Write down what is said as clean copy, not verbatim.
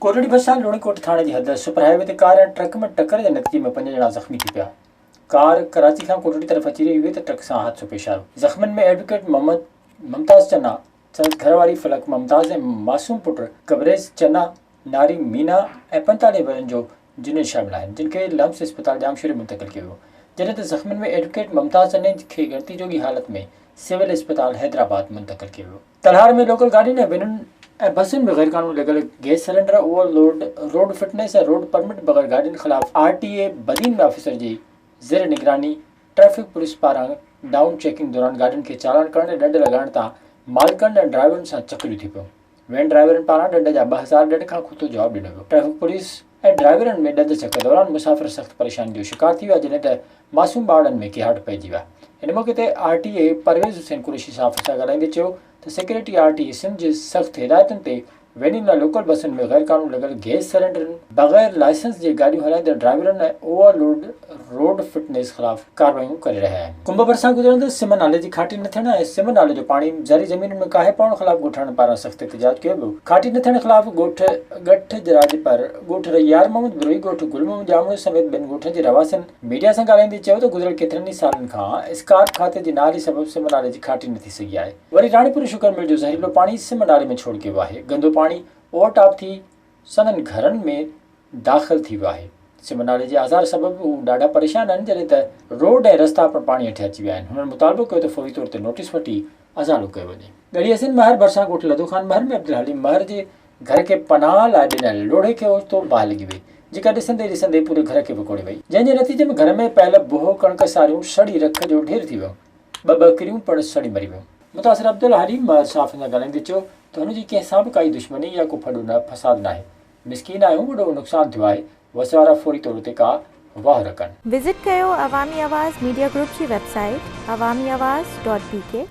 कोटड़ी भरिसां लोणीकोट थाणे जी हद super highway ते कार ऐं ट्रक में टक्कर जे नतीजे में 5 ॼणा ज़ख़्मी थी पिया। कार कराची खां कोटड़ी तरफ़ अची रही हुई त ट्रक सां हादसो पेश आयो। ज़ख़्मियुनि में एडवोकेट मोहम्मद मुमताज़ चन्ना, संदसि घरवारी फलक मुमताज़ ऐं मासूम पुट कबरेज़ चन्ना, नारी मीना ऐं 45 वरनि जो जुनेद शामिल आहिनि, जिन खे लम्स इस्पताल जामशोरी मुंतक़िल कयो वियो। जॾहिं त ज़ख़्मियुनि में एडवोकेट मुमताज़ चन्ने खे ॻणती जोगी हालत में सिविल इस्पताल हैदराबाद मुंतक़िल कयो वियो। तलहार में लोकल गाॾियुनि ऐं विनुनि ऐं बसुनि में गैर कानूनी लॻल gas cylinder, overload, road fitness ऐं रोड परमिट बग़ैर गाॾियुनि ख़िलाफ़ RTA बदीन ऑफिसर जी ज़ेर निगरानी ट्रैफिक पुलिस पारां डाउन चेकिंग दौरान गाॾियुनि खे चालान करण ऐं ॾंड लॻाइण तां मालिकनि ऐं ड्राइवरनि सां चकरियूं थी पियूं। वेन ड्राइवरनि पारां ॾंड जा 2000 ॾंड खां खुतो जवाबु ॾिनो वियो। ट्रैफिक पुलिस ऐं ड्राइवरनि में ॾंद चक दौरान मुसाफ़िर सख़्तु परेशानी जो शिकार थी विया, जॾहिं त मासूम ॿारनि में किहाट पइजी विया। हिन मौक़े ते RTA परवेज़ हुसैन कुरैशी साफ़ सां ॻाल्हाईंदे चयो त सिक्योरिटी RTA सिंध जे सख़्तु हिदायतुनि ते वेनियुनि लाइ लोकल बसुनि में गैर कानूनी लॻल गैस सिलेंडरनि, बग़ैर लाइसेंस जे गाॾियूं हलाईंदड़ ड्राइवरनि ऐं ओवरलोड रोड फिटनेस ख़िलाफ़ कार्रवाइयूं करे रहिया आहिनि। कुंभ भरिसां गुज़रंदड़ सिम नाले जी खाटी न थियण ऐं सिम नाले जो पाणी ज़री ज़मीनुनि में काहे पवण ख़िलाफ़ ॻोठाणनि पारां सख़्तु एहतिजाज कयो वियो। खाटी न थियण ख़िलाफ़ ॻोठ ॻठ राजपर, ॻोठ रैयार मोहम्मद बिरोही, ॻोठ गुल मोहम्मद जामू समेत ॿिनि ॻोठनि जे रवासियुनि मीडिया सां ॻाल्हाईंदे चयो त गुज़िरियल केतिरनि ई सालनि खां स्कार्प खाते जी नाली सबबि सिम नाले जी खाटी न थी सघी आहे। वरी राणीपुर शुगर मिल जो ज़हरीलो पाणी सिम नाले में छोड़ कयो आहे। गंदो पाणी ओवरटॉप थी संदनि घरनि में दाख़िल थी वियो आहे। सिम नाले जे आज़ार सबबि हू ॾाढा परेशान आहिनि, जॾहिं त रोड ऐं रस्ता पिणु पाणी हेठि अची विया आहिनि। हुननि मुतालबो कयो त फौरी तौर ते नोटिस वठी अज़ालो कयो वञे। ॻड़ी हसन महर भरिसां ॻोठ लदो ख़ान महर में अब्दुल हलीम महर जे घर खे पनाह लाइ ॾिनल लोढ़े खे ओचितो बाहि लॻी वई, जेका ॾिसंदे ॾिसंदे पूरे घर खे विकोड़े वई, जंहिंजे नतीजे में घर में पयल बुहो कणिक सारियूं सड़ी रख जो ढेर थी वियो। ॿ बकरियूं पिणु सड़ी मरी वियूं। मुतासिर अब्दुल हलीम महर साफ़ सां ॻाल्हाईंदे चयो त हुनजी कंहिं सां बि काई दुश्मनी या को फॾो न फसाद न आहे। मिसकीन आहियूं, वॾो नुक़सानु थियो आहे, वसवारा फौरी तौर ते का वाह रखनि। विज़िट कयो अवामी आवाज़ मीडिया ग्रुप जी वेबसाइट awamiawaz.pk